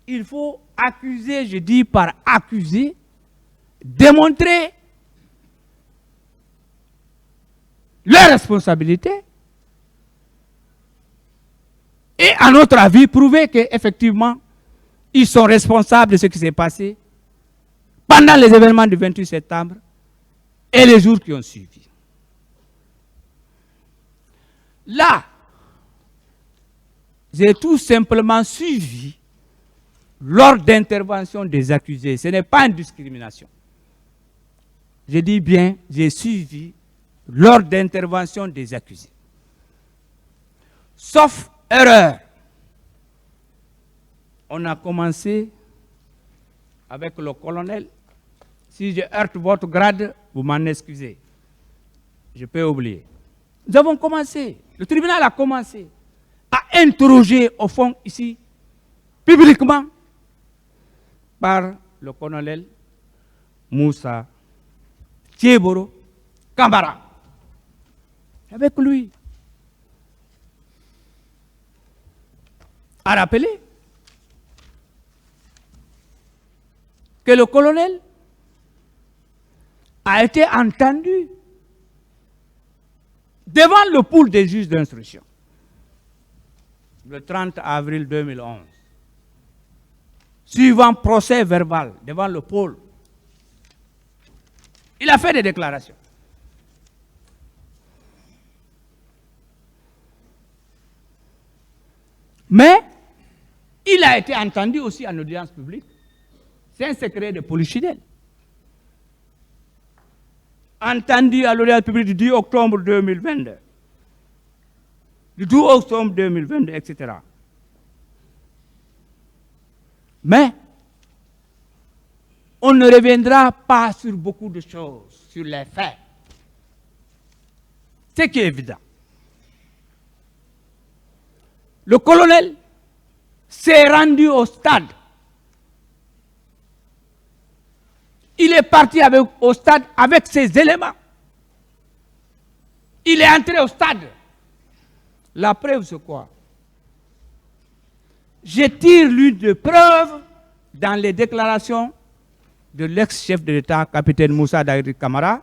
il faut accuser, je dis par accuser, démontrer leurs responsabilités et, à notre avis, prouver qu'effectivement, ils sont responsables de ce qui s'est passé pendant les événements du 28 septembre et les jours qui ont suivi. Là, j'ai tout simplement suivi l'ordre d'intervention des accusés. Ce n'est pas une discrimination. Je dis bien, j'ai suivi l'ordre d'intervention des accusés. Sauf erreur. On a commencé avec le colonel. Si je heurte votre grade, vous m'en excusez. Je peux oublier. Nous avons commencé, le tribunal a commencé à interroger au fond ici, publiquement, par le colonel Moussa Thieboro Kambara. Avec lui. A rappelé que le colonel a été entendu devant le pool des juges d'instruction le 30 avril 2011, suivant procès verbal devant le pôle. Il a fait des déclarations. Mais il a été entendu aussi en audience publique. C'est un secret de polichinelle. Entendu à l'audience publique du 10 octobre 2022, du 12 octobre 2022, etc. Mais on ne reviendra pas sur beaucoup de choses, sur les faits. Ce qui est évident. Le colonel s'est rendu au stade. Il est parti au stade avec ses éléments. Il est entré au stade. La preuve, c'est quoi? Je tire l'une des preuves dans les déclarations de l'ex-chef de l'État, capitaine Moussa Dagri Kamara,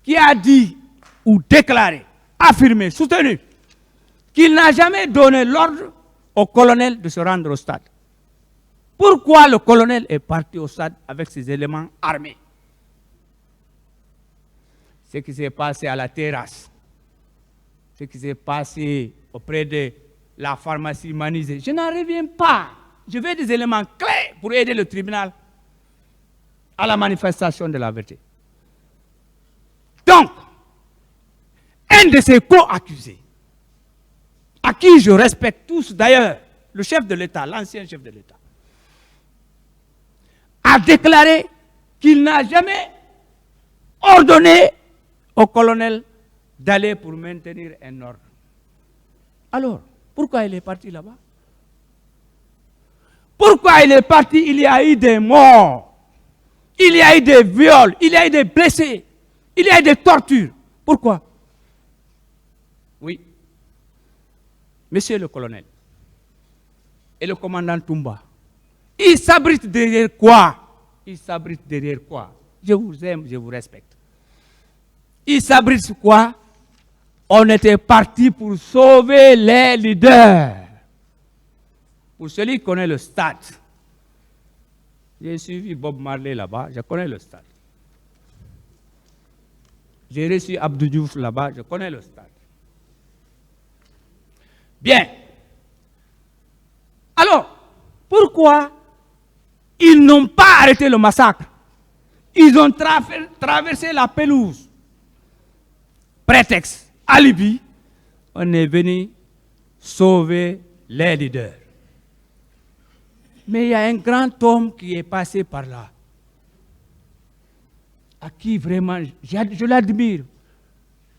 qui a dit ou déclaré, affirmé, soutenu, qu'il n'a jamais donné l'ordre au colonel de se rendre au stade. Pourquoi le colonel est parti au stade avec ses éléments armés? Ce qui s'est passé à la terrasse, ce qui s'est passé auprès de la pharmacie Manizé, je n'en reviens pas. Je veux des éléments clés pour aider le tribunal à la manifestation de la vérité. Donc, un de ses co-accusés, à qui je respecte tous d'ailleurs, le chef de l'État, l'ancien chef de l'État, a déclaré qu'il n'a jamais ordonné au colonel d'aller pour maintenir un ordre. Alors, pourquoi il est parti là-bas? Pourquoi il est parti? Il y a eu des morts, il y a eu des viols, il y a eu des blessés, il y a eu des tortures. Pourquoi? Oui. Monsieur le colonel et le commandant Toumba, ils s'abritent derrière quoi? Ils s'abritent derrière quoi? Je vous aime, je vous respecte. Ils s'abritent sur quoi? On était parti pour sauver les leaders. Pour celui qui connaît le stade, j'ai suivi Bob Marley là-bas, je connais le stade. J'ai reçu Abdou Diouf là-bas, je connais le stade. Bien. Alors, pourquoi ils n'ont pas arrêté le massacre? Ils ont traversé la pelouse. Prétexte, alibi, on est venu sauver les leaders. Mais il y a un grand homme qui est passé par là, à qui vraiment, je l'admire,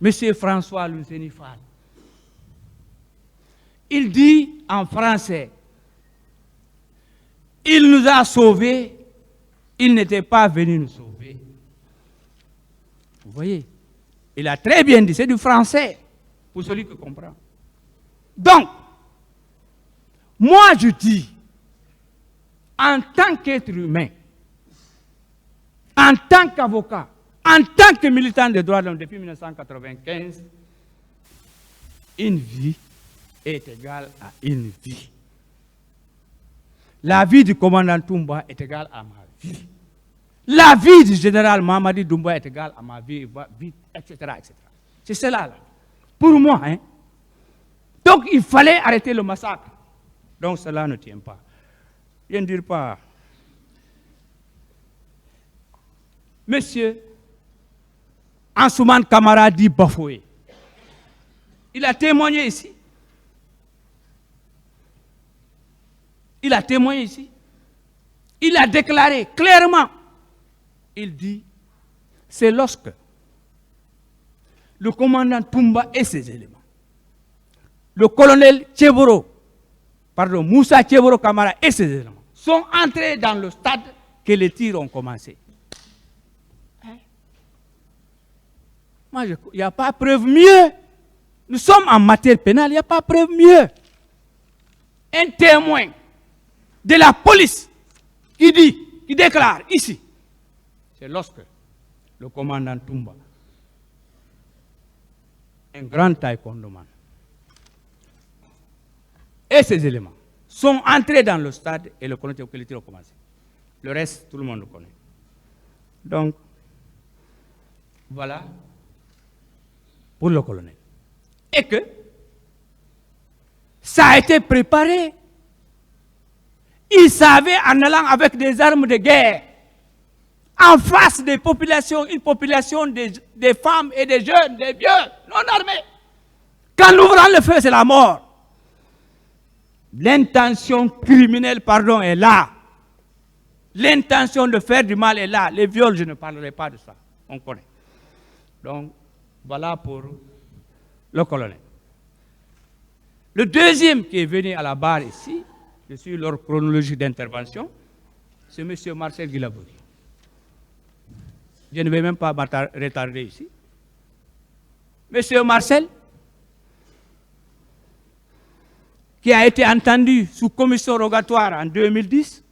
M. François Luceni Fall. Il dit en français, il nous a sauvés, il n'était pas venu nous sauver. Vous voyez, il a très bien dit, c'est du français, pour celui qui comprend. Donc, moi je dis, en tant qu'être humain, en tant qu'avocat, en tant que militant des droits de l'homme depuis 1995, une vie est égale à une vie. La vie du commandant Toumba est égale à ma vie. La vie du général Mamadi Doumbouya est égale à ma vie, etc., etc. C'est cela, là. Pour moi, hein. Donc, il fallait arrêter le massacre. Donc, cela ne tient pas. Je ne dire pas. Monsieur Ansoumane Camara dit Bafoué. Il a témoigné ici. Il a témoigné ici. Il a déclaré clairement. Il dit, c'est lorsque le commandant Toumba et ses éléments, le colonel Moussa Tcheboro Camara et ses éléments, sont entrés dans le stade que les tirs ont commencé. Moi, il n'y a pas preuve mieux. Nous sommes en matière pénale, il n'y a pas preuve mieux. Un témoin de la police qui déclare ici, c'est lorsque le commandant Toumba, un grand taekwondoman, et ses éléments sont entrés dans le stade et le colonel a commencé. Le reste, tout le monde le connaît. Donc, voilà pour le colonel. Et que ça a été préparé. Il savait en allant avec des armes de guerre en face des populations, une population des femmes et des jeunes, des vieux, non armés. Qu'en ouvrant le feu, c'est la mort. L'intention criminelle, est là. L'intention de faire du mal est là. Les viols, je ne parlerai pas de ça. On connaît. Donc, voilà pour le colonel. Le deuxième qui est venu à la barre ici, je suis leur chronologie d'intervention, c'est M. Marcel Guilabouri. Je ne vais même pas retarder ici. M. Marcel, qui a été entendu sous commission rogatoire en 2010,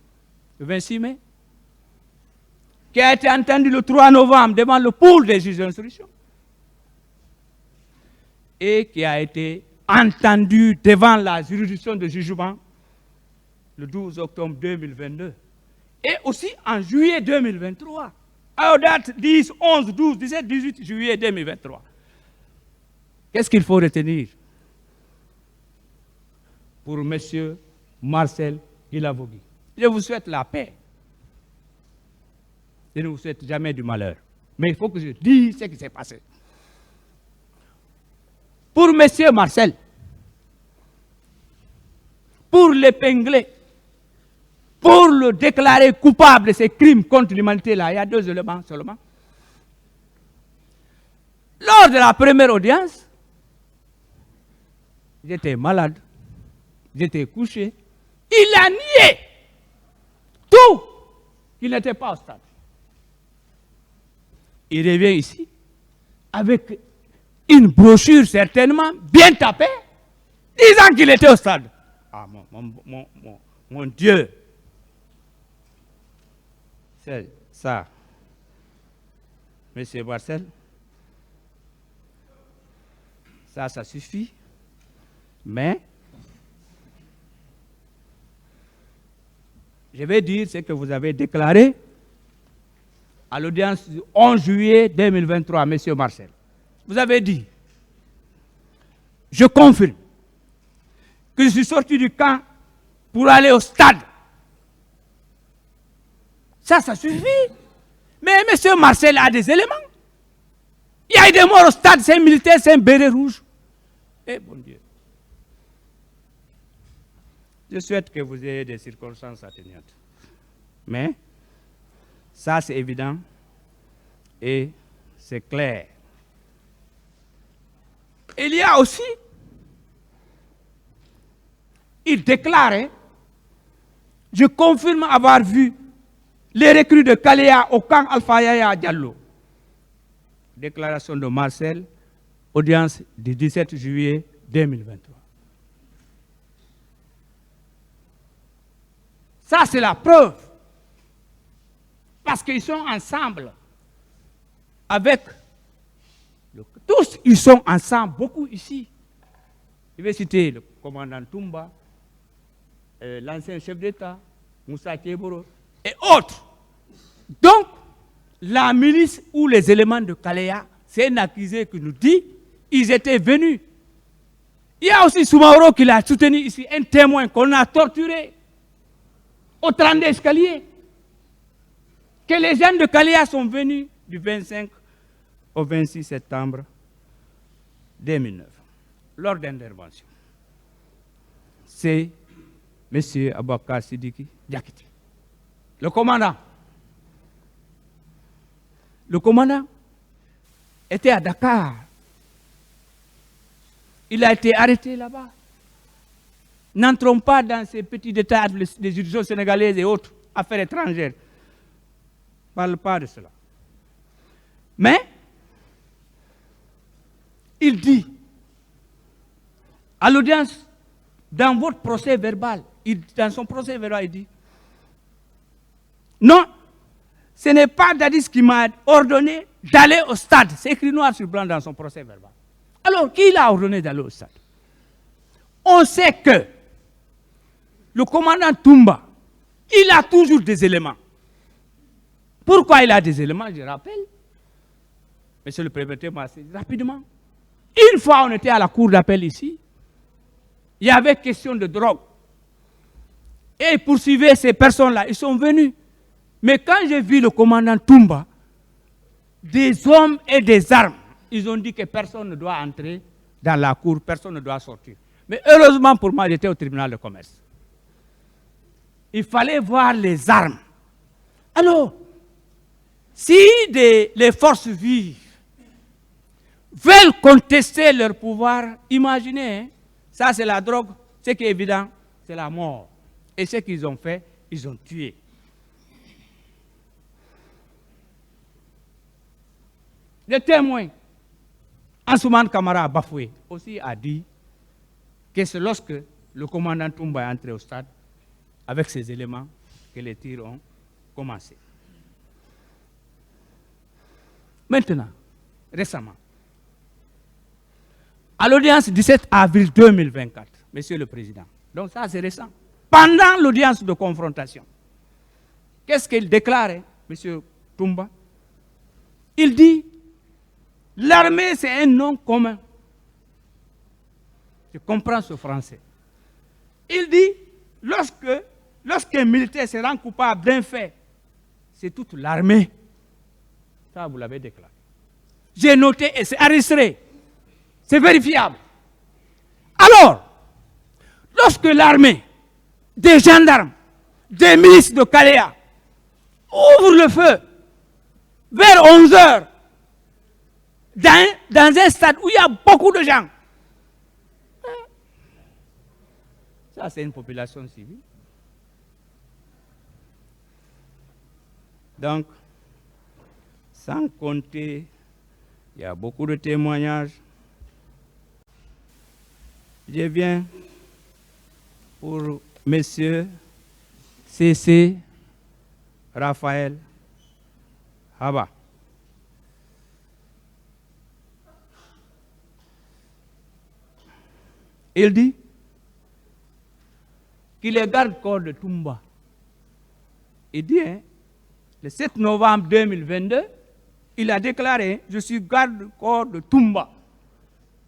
le 26 mai, qui a été entendu le 3 novembre devant le pool des juges d'instruction, et qui a été entendu devant la juridiction de jugement le 12 octobre 2022, et aussi en juillet 2023, à date 10, 11, 12, 17, 18 juillet 2023. Qu'est-ce qu'il faut retenir pour M. Marcel Guilabouri? Je vous souhaite la paix. Je ne vous souhaite jamais du malheur. Mais il faut que je dise ce qui s'est passé. Pour M. Marcel, pour l'épingler, pour le déclarer coupable de ces crimes contre l'humanité, là, il y a 2 éléments seulement. Lors de la première audience, j'étais malade, j'étais couché. Il a nié tout qu'il n'était pas au stade. Il revient ici avec une brochure certainement bien tapée, disant qu'il était au stade. Ah, mon Dieu! C'est ça. Monsieur Marcel, ça suffit. Mais, je vais dire ce que vous avez déclaré à l'audience du 11 juillet 2023, monsieur Marcel. Vous avez dit, je confirme que je suis sorti du camp pour aller au stade. Ça suffit. Mais M. Marcel a des éléments. Il y a eu des morts au stade, c'est un militaire, c'est un béret rouge. Eh bon Dieu. Je souhaite que vous ayez des circonstances atténuantes. Mais, ça c'est évident et c'est clair. Il y a aussi, il déclare, je confirme avoir vu les recrues de Kaléa au camp Alpha Yaya Diallo. Déclaration de Marcel, audience du 17 juillet 2023. Ça, c'est la preuve. Parce qu'ils sont ensemble. Avec... Tous, ils sont ensemble, beaucoup ici. Je vais citer le commandant Toumba, l'ancien chef d'État, Moussa Kéboro, et autres. Donc, la milice ou les éléments de Kalea, c'est un accusé qui nous dit, ils étaient venus. Il y a aussi Soumaoro qui l'a soutenu ici, un témoin qu'on a torturé au 30 escaliers. Que les jeunes de Kalea sont venus du 25 au 26 septembre 2009, lors d'intervention. C'est M. Abouakar Sidiki Diakité, le commandant. Le commandant était à Dakar. Il a été arrêté là-bas. N'entrons pas dans ces petits détails des juridictions sénégalaises et autres affaires étrangères. Ne parle pas de cela. Mais, il dit, à l'audience, dans votre procès verbal, dans son procès verbal, il dit, non, ce n'est pas Dadis qui m'a ordonné d'aller au stade. C'est écrit noir sur blanc dans son procès verbal. Alors, qui l'a ordonné d'aller au stade? On sait que le commandant Toumba, il a toujours des éléments. Pourquoi il a des éléments? Je rappelle. Monsieur le préfet m'a dit rapidement. Une fois, on était à la cour d'appel ici. Il y avait question de drogue. Et ils poursuivaient ces personnes-là. Ils sont venus. Mais quand j'ai vu le commandant Toumba, des hommes et des armes, ils ont dit que personne ne doit entrer dans la cour, personne ne doit sortir. Mais heureusement pour moi, j'étais au tribunal de commerce. Il fallait voir les armes. Alors, si les forces vives veulent contester leur pouvoir, imaginez, hein, ça c'est la drogue, ce qui est évident, c'est la mort. Et ce qu'ils ont fait, ils ont tué. Le témoin, Ansoumane Kamara Bafoué, aussi a dit que c'est lorsque le commandant Toumba est entré au stade, avec ses éléments, que les tirs ont commencé. Maintenant, récemment, à l'audience du 17 avril 2024, Monsieur le Président, donc ça c'est récent, pendant l'audience de confrontation, qu'est-ce qu'il déclare, Monsieur Toumba? Il dit, l'armée c'est un nom commun. Je comprends ce français. Il dit, lorsqu'un militaire se rend coupable d'un fait, c'est toute l'armée. Ça, vous l'avez déclaré. J'ai noté et c'est enregistré. C'est vérifiable. Alors, lorsque l'armée, des gendarmes, des milices de Kalea ouvrent le feu vers 11 heures dans un stade où il y a beaucoup de gens, ça c'est une population civile. Donc, sans compter, il y a beaucoup de témoignages. Je viens pour Monsieur C.C. Raphaël Haba. Il dit qu'il est garde-corps de Toumba. Il dit, hein, le 7 novembre 2022, il a déclaré, je suis garde-corps de Toumba.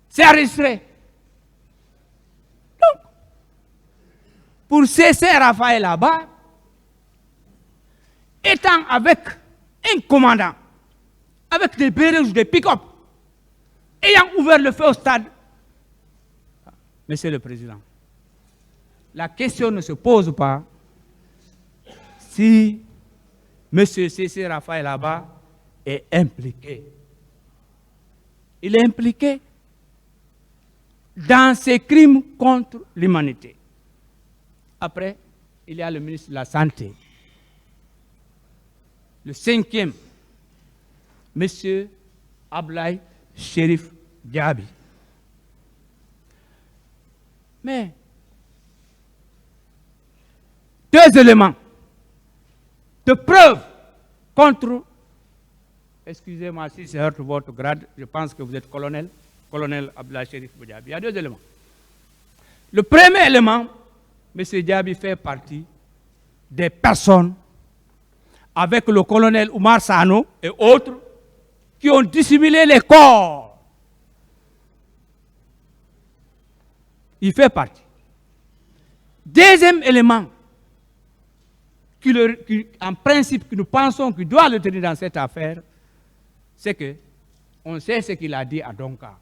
C'est enregistré. Donc, pour cesser Raphaël Haba, étant avec un commandant, avec des bérets ou des pick-up, ayant ouvert le feu au stade, Monsieur le Président, la question ne se pose pas si M. C.C. Raphaël Haba est impliqué. Il est impliqué dans ces crimes contre l'humanité. Après, il y a le ministre de la Santé. Le cinquième, M. Ablaye Chérif Diaby. Mais, 2 éléments de preuve contre, excusez-moi si c'est heurte votre grade, je pense que vous êtes colonel Abdullah Sherif Diaby. Il y a 2 éléments. Le premier élément, M. Diaby fait partie des personnes avec le colonel Oumar Sano et autres qui ont dissimulé les corps. Il fait partie. Deuxième élément, en principe, que nous pensons qu'il doit le tenir dans cette affaire, c'est que on sait ce qu'il a dit à Donka.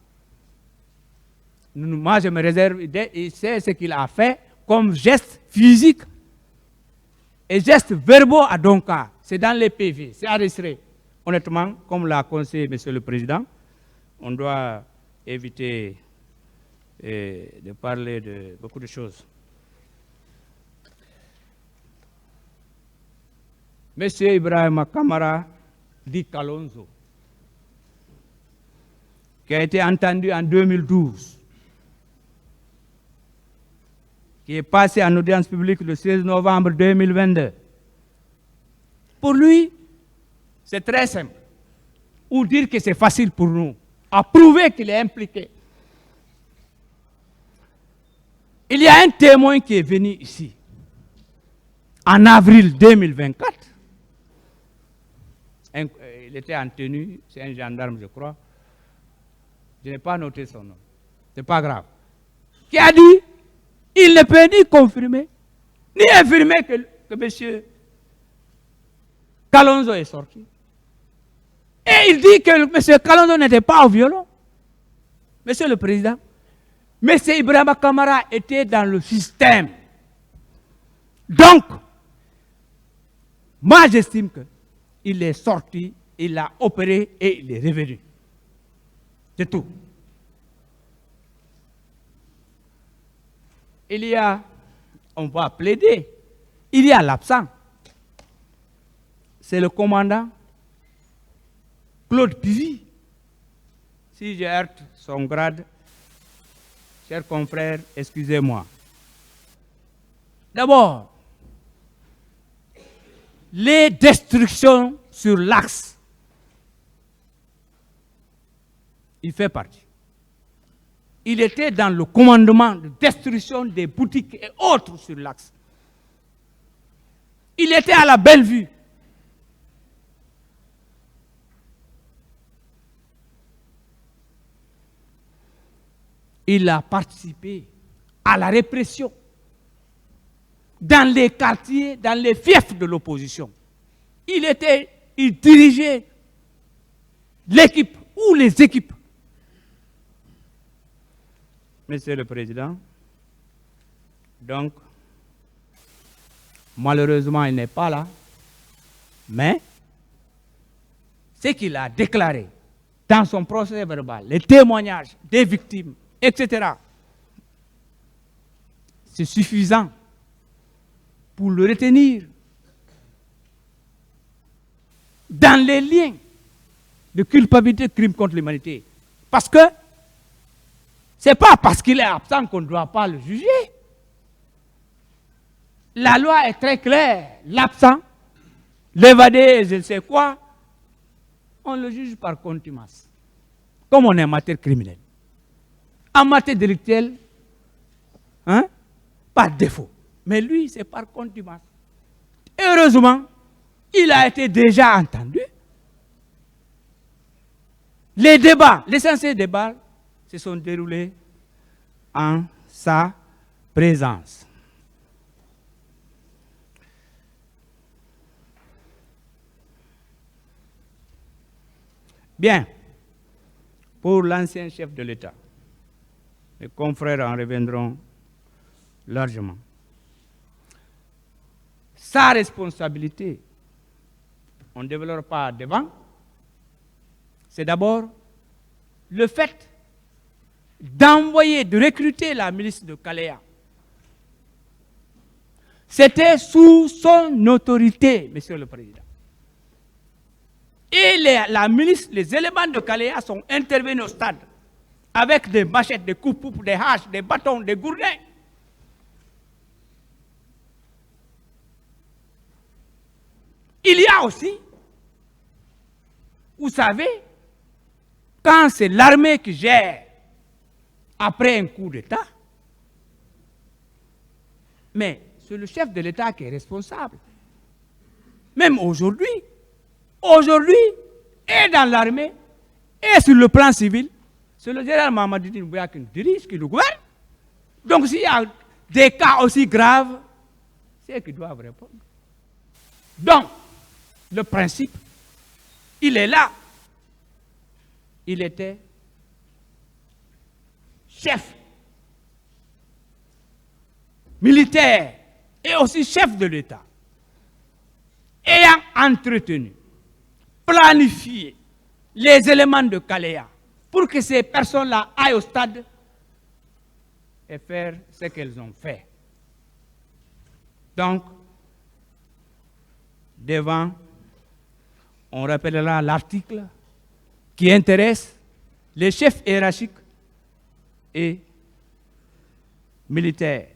Moi, je me réserve, il sait ce qu'il a fait comme geste physique et gestes verbaux à Donka. C'est dans les PV, c'est enregistré. Honnêtement, comme l'a conseillé M. le Président, on doit éviter de parler de beaucoup de choses. M. Ibrahima Kamara dit Kalonzo, qui a été entendu en 2012, qui est passé en audience publique le 16 novembre 2022. Pour lui, c'est très simple. Ou dire que c'est facile pour nous, à prouver qu'il est impliqué. Il y a un témoin qui est venu ici, en avril 2024. Il était en tenue, c'est un gendarme, je crois. Je n'ai pas noté son nom. C'est pas grave. Qui a dit, il ne peut ni confirmer, ni infirmer que M. Kalonzo est sorti. Et il dit que M. Kalonzo n'était pas au violon. Monsieur le Président, M. Ibrahima Kamara était dans le système. Donc, moi j'estime qu'il est sorti, il a opéré et il est revenu. C'est tout. Il y a, on va plaider, il y a l'absent. C'est le commandant Claude Pivy. Si je heurte son grade, chers confrères, excusez-moi. D'abord, les destructions sur l'axe, il fait partie. Il était dans le commandement de destruction des boutiques et autres sur l'axe. Il était à la Bellevue. Il a participé à la répression dans les quartiers, dans les fiefs de l'opposition. Il dirigeait l'équipe ou les équipes. Monsieur le Président, donc, malheureusement, il n'est pas là, mais ce qu'il a déclaré dans son procès verbal, les témoignages des victimes, etc., c'est suffisant pour le retenir dans les liens de culpabilité de crime contre l'humanité. Parce que ce n'est pas parce qu'il est absent qu'on ne doit pas le juger. La loi est très claire. L'absent, l'évadé, je ne sais quoi, on le juge par contumace. Comme on est en matière criminelle. En matière délictuelle, par défaut. Mais lui, c'est par contumace. Heureusement, il a été déjà entendu. Les débats, l'essentiel des débats, se sont déroulés en sa présence. Bien, pour l'ancien chef de l'État, les confrères en reviendront largement. Sa responsabilité, on ne développe pas devant, c'est d'abord le fait d'envoyer, de recruter la milice de Kaléa. C'était sous son autorité, Monsieur le Président. Et la milice, les éléments de Kaléa sont intervenus au stade avec des machettes, des coupes, des haches, des bâtons, des gourdins. Il y a aussi, vous savez, quand c'est l'armée qui gère après un coup d'État, mais c'est le chef de l'État qui est responsable. Même aujourd'hui, et dans l'armée, et sur le plan civil, c'est le général Mamadi Doumbouya qui nous dirige, qui nous gouverne. Donc s'il y a des cas aussi graves, c'est eux qui doivent répondre. Donc, le principe, il est là. Il était chef militaire et aussi chef de l'État, ayant entretenu, planifié les éléments de Kaléa pour que ces personnes-là aillent au stade et faire ce qu'elles ont fait. Donc, devant, on rappellera l'article qui intéresse les chefs hiérarchiques et militaires.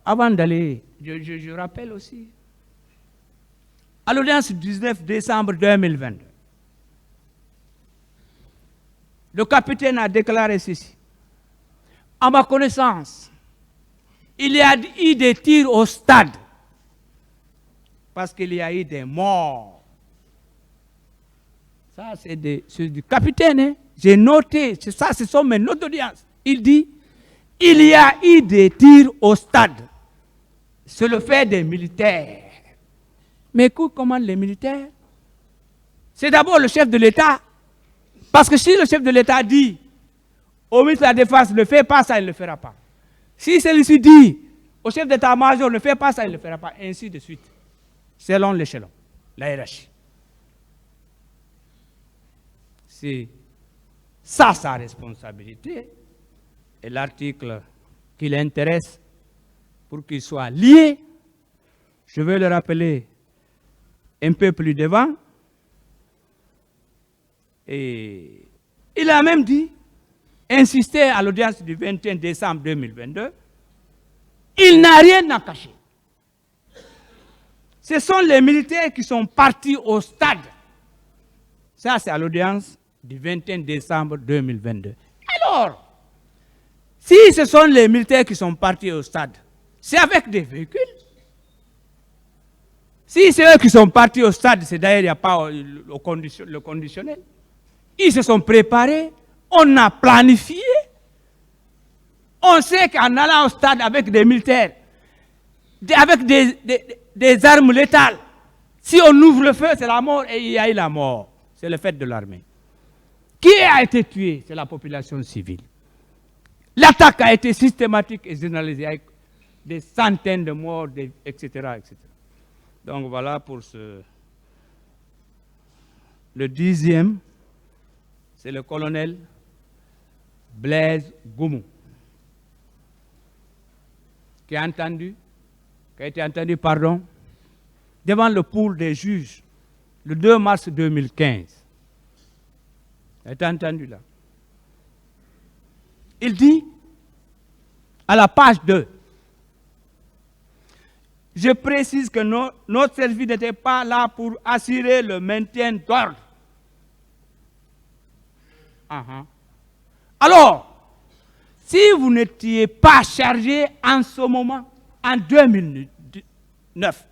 Avant d'aller, je rappelle aussi, à l'audience du 19 décembre 2022, le capitaine a déclaré ceci. À ma connaissance, il y a eu des tirs au stade parce qu'il y a eu des morts. Ça, c'est du capitaine. Hein? J'ai noté, ça, ce sont mes notes d'audience. Il dit, il y a eu des tirs au stade. C'est le fait des militaires. Mais comment les militaires? C'est d'abord le chef de l'État. Parce que si le chef de l'État dit au ministre de la Défense, ne fais pas ça, il ne le fera pas. Si celui-ci dit au chef d'état-major, ne fais pas ça, il ne le fera pas. Ainsi de suite. Selon l'échelon, la hiérarchie. C'est ça sa responsabilité. Et l'article qui l'intéresse pour qu'il soit lié, je vais le rappeler un peu plus devant. Et il a même dit, insisté à l'audience du 21 décembre 2022, il n'a rien à cacher. Ce sont les militaires qui sont partis au stade. Ça, c'est à l'audience du 21 décembre 2022. Alors, si ce sont les militaires qui sont partis au stade, c'est avec des véhicules. Si c'est eux qui sont partis au stade, c'est d'ailleurs, il n'y a pas le conditionnel. Ils se sont préparés, on a planifié. On sait qu'en allant au stade avec des militaires, avec des armes létales, si on ouvre le feu, c'est la mort et il y a eu la mort. C'est le fait de l'armée. Qui a été tué? C'est la population civile. L'attaque a été systématique et généralisée avec des centaines de morts, etc., etc. Donc voilà pour le 10e, c'est le colonel Blaise Goumou qui a été entendu, devant le pool des juges le 2 mars 2015. Il a été entendu là. Il dit, à la page 2, je précise que notre service n'était pas là pour assurer le maintien d'ordre. Alors, si vous n'étiez pas chargé en ce moment, en 2009,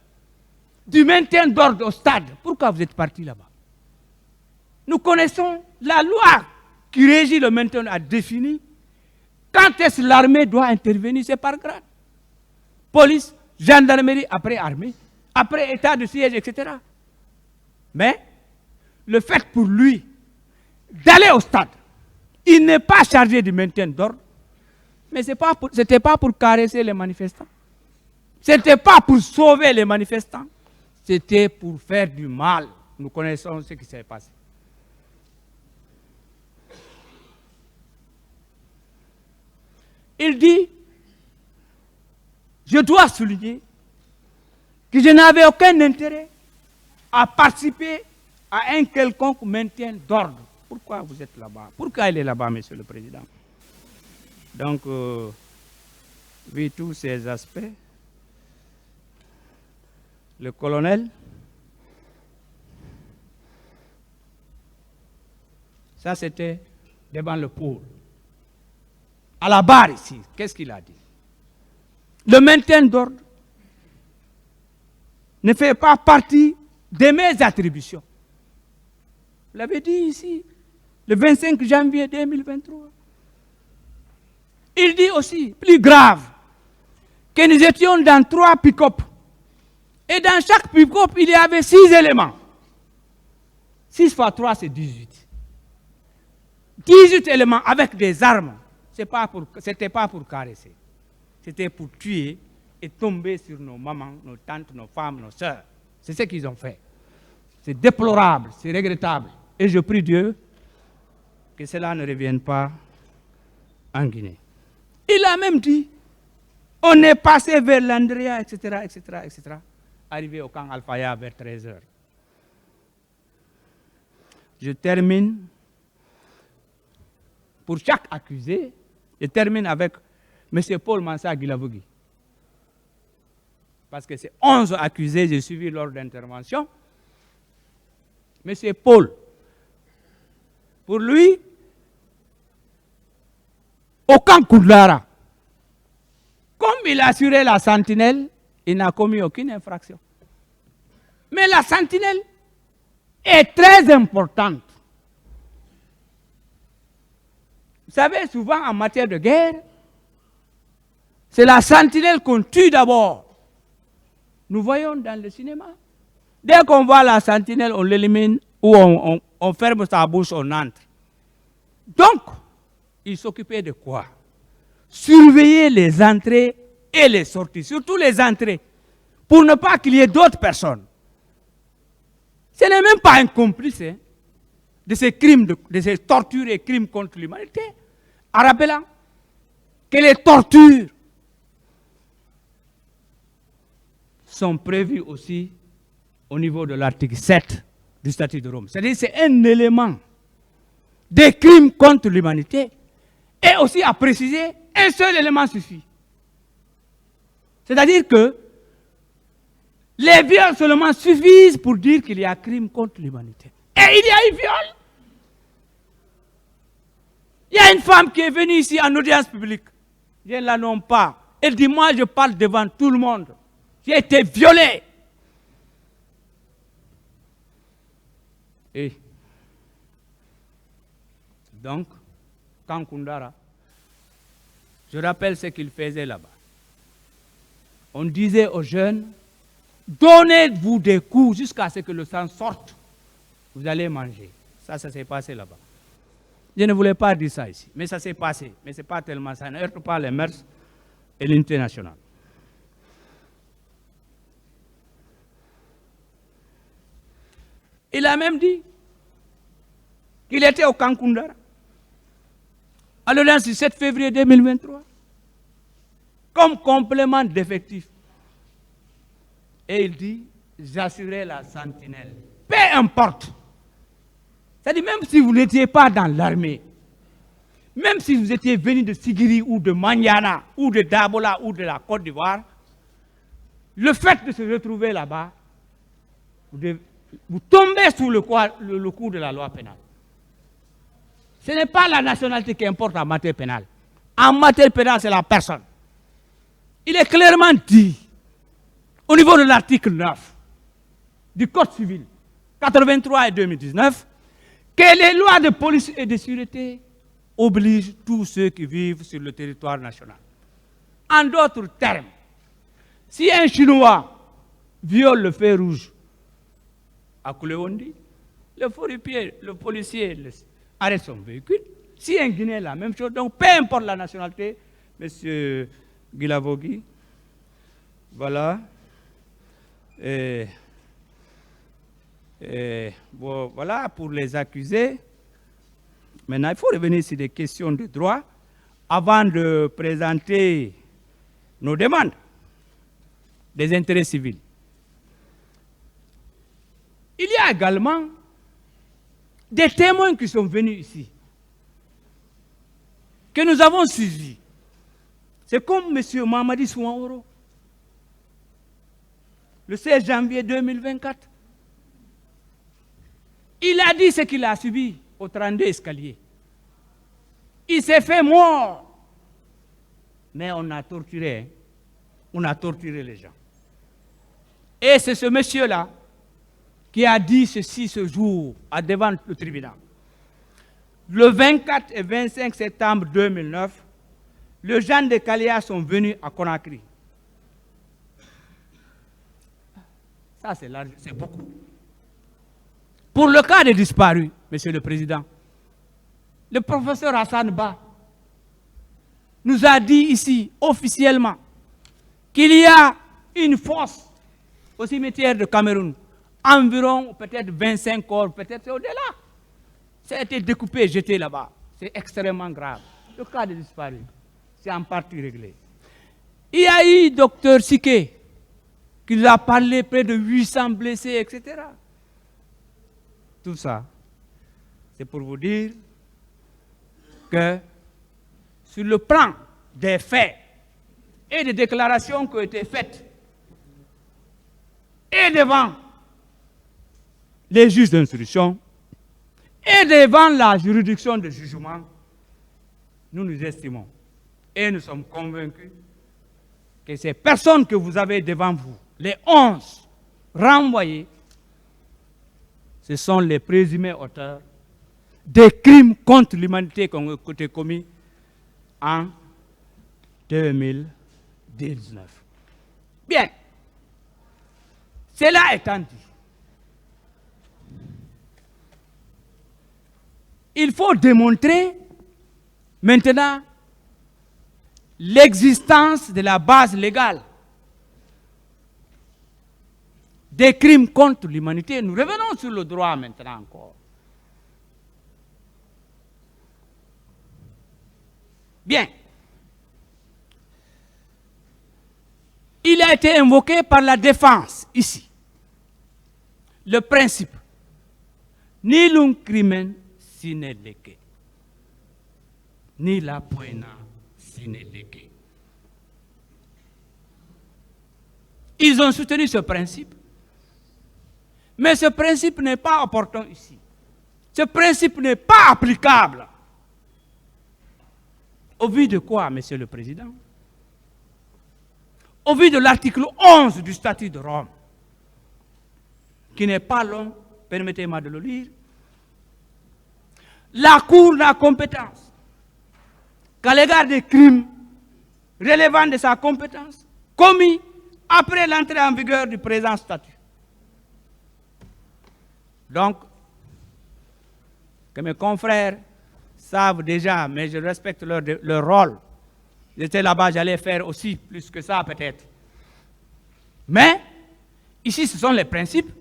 du maintien d'ordre au stade, pourquoi vous êtes parti là-bas? Nous connaissons la loi qui régit le maintien a défini. Quand est-ce que l'armée doit intervenir? C'est par grade. Police, gendarmerie, après armée, après état de siège, etc. Mais le fait pour lui d'aller au stade, il n'est pas chargé du maintien d'ordre, mais ce n'était pas pour caresser les manifestants. Ce n'était pas pour sauver les manifestants. C'était pour faire du mal. Nous connaissons ce qui s'est passé. Il dit, je dois souligner que je n'avais aucun intérêt à participer à un quelconque maintien d'ordre. Pourquoi vous êtes là-bas? Pourquoi il est là-bas, Monsieur le Président? Donc, vu tous ces aspects, le colonel, ça c'était devant le pôle. À la barre ici, qu'est-ce qu'il a dit? Le maintien d'ordre ne fait pas partie de mes attributions. Vous l'avez dit ici, le 25 janvier 2023. Il dit aussi, plus grave, que nous étions dans 3 pick-up. Et dans chaque pick-up, il y avait 6 éléments. 6 fois 3, c'est 18. 18 éléments avec des armes. Ce n'était pas pour caresser. C'était pour tuer et tomber sur nos mamans, nos tantes, nos femmes, nos sœurs. C'est ce qu'ils ont fait. C'est déplorable, c'est regrettable. Et je prie Dieu que cela ne revienne pas en Guinée. Il a même dit, on est passé vers l'Andrea, etc., etc., etc., arrivé au camp Al-Faya vers 13h. Je termine, pour chaque accusé, je termine avec M. Paul Mansa Guilavogui. Parce que c'est 11 accusés, j'ai suivi l'ordre d'intervention. M. Paul, pour lui, au camp Koudlara, comme il a assuré la sentinelle, il n'a commis aucune infraction. Mais la sentinelle est très importante. Vous savez, souvent en matière de guerre, c'est la sentinelle qu'on tue d'abord. Nous voyons dans le cinéma. Dès qu'on voit la sentinelle, on l'élimine ou on ferme sa bouche, on entre. Donc, il s'occupait de quoi? Surveiller les entrées et les sorties, surtout les entrées, pour ne pas qu'il y ait d'autres personnes. Ce n'est même pas un complice de ces crimes, de ces tortures et crimes contre l'humanité, en rappelant que les tortures sont prévues aussi au niveau de l'article 7 du statut de Rome. C'est-à-dire que c'est un élément des crimes contre l'humanité. Et aussi à préciser, un seul élément suffit. C'est-à-dire que les viols seulement suffisent pour dire qu'il y a crime contre l'humanité. Et il y a eu viol. Il y a une femme qui est venue ici en audience publique. Je ne la nomme pas. Elle dit, moi je parle devant tout le monde. J'ai été violée. Et donc, Kankundara, je rappelle ce qu'il faisait là-bas. On disait aux jeunes, donnez-vous des coups jusqu'à ce que le sang sorte. Vous allez manger. Ça s'est passé là-bas. Je ne voulais pas dire ça ici, mais ça s'est passé. Mais ce n'est pas tellement ça. Ça ne heurte pas les mœurs et l'unité nationale. Il a même dit qu'il était au Kankundara, à l'audience du 7 février 2023, comme complément d'effectif. Et il dit, j'assurais la sentinelle. Peu importe. C'est-à-dire, même si vous n'étiez pas dans l'armée, même si vous étiez venu de Sigiri ou de Maniana, ou de Dabola, ou de la Côte d'Ivoire, le fait de se retrouver là-bas, vous tombez sous le coup de la loi pénale. Ce n'est pas la nationalité qui importe en matière pénale. En matière pénale, c'est la personne. Il est clairement dit, au niveau de l'article 9 du Code civil 83 et 2019, que les lois de police et de sûreté obligent tous ceux qui vivent sur le territoire national. En d'autres termes, si un Chinois viole le fer rouge à Koulewondi, le policier arrête son véhicule. Si un Guinéen, la même chose. Donc, peu importe la nationalité, M. Guilavogui, voilà. Voilà pour les accusés. Maintenant, il faut revenir sur des questions de droit avant de présenter nos demandes des intérêts civils. Il y a également des témoins qui sont venus ici, que nous avons suivis. C'est comme M. Mamadi Soumaoro, le 16 janvier 2024. Il a dit ce qu'il a subi au 32 escaliers. Il s'est fait mort. Mais on a torturé. Hein. On a torturé les gens. Et c'est ce monsieur-là qui a dit ceci ce jour devant le tribunal. Le 24 et 25 septembre 2009, les gens de Kalea sont venus à Conakry. Ça, c'est beaucoup. Pour le cas des disparus, Monsieur le Président, le professeur Hassan Ba nous a dit ici, officiellement, qu'il y a une fosse au cimetière de Cameroun, environ peut-être 25 corps, peut-être au-delà. Ça a été découpé et jeté là-bas. C'est extrêmement grave. Le cas des disparus, c'est en partie réglé. Il y a eu Dr Siké, qui nous a parlé près de 800 blessés, etc. Tout ça, c'est pour vous dire que sur le plan des faits et des déclarations qui ont été faites et devant les juges d'instruction et devant la juridiction de jugement, nous estimons et nous sommes convaincus que ces personnes que vous avez devant vous, les 11 renvoyés, ce sont les présumés auteurs des crimes contre l'humanité qui ont été commis en 2019. Bien. Cela étant dit, il faut démontrer maintenant l'existence de la base légale des crimes contre l'humanité. Nous revenons sur le droit maintenant encore. Bien. Il a été invoqué par la défense, ici, le principe ni l'un crimen sine lege, ni la pena sine lege. Ils ont soutenu ce principe, mais ce principe n'est pas opportun ici. Ce principe n'est pas applicable. Au vu de quoi, Monsieur le Président? Au vu de l'article 11 du statut de Rome, qui n'est pas long, permettez-moi de le lire. La Cour n'a compétence qu'à l'égard des crimes relevant de sa compétence commis après l'entrée en vigueur du présent statut. Donc, que mes confrères savent déjà, mais je respecte leur rôle. J'étais là-bas, j'allais faire aussi plus que ça peut-être. Mais, ici, ce sont les principes.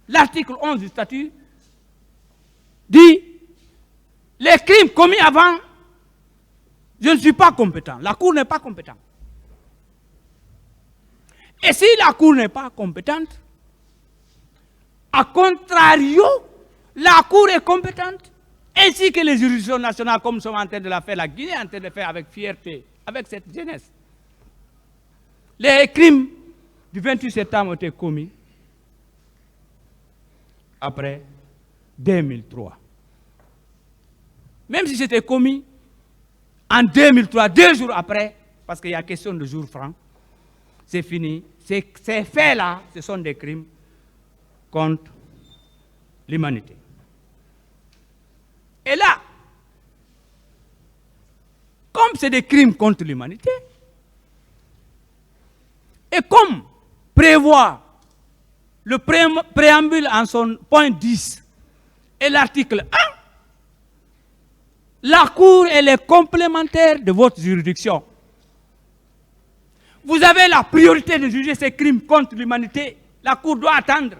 L'article 11 du statut dit, les crimes commis avant, je ne suis pas compétent. La Cour n'est pas compétente. Et si la Cour n'est pas compétente, à contrario, la Cour est compétente, ainsi que les juridictions nationales, comme nous sommes en train de la faire, la Guinée est en train de faire avec fierté, avec cette jeunesse. Les crimes du 28 septembre ont été commis après 2003. Même si c'était commis en 2003, 2 jours après, parce qu'il y a question de jours francs, c'est fini. Ces faits-là, ce sont des crimes contre l'humanité. Et là, comme c'est des crimes contre l'humanité, et comme prévoit le préambule en son point 10 et l'article 1, la Cour elle est complémentaire de votre juridiction. Vous avez la priorité de juger ces crimes contre l'humanité. La Cour doit attendre.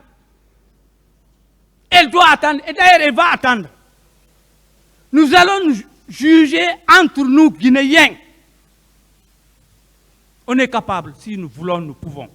Elle doit attendre, et d'ailleurs elle va attendre. Nous allons juger entre nous, Guinéens. On est capable, si nous voulons, nous pouvons.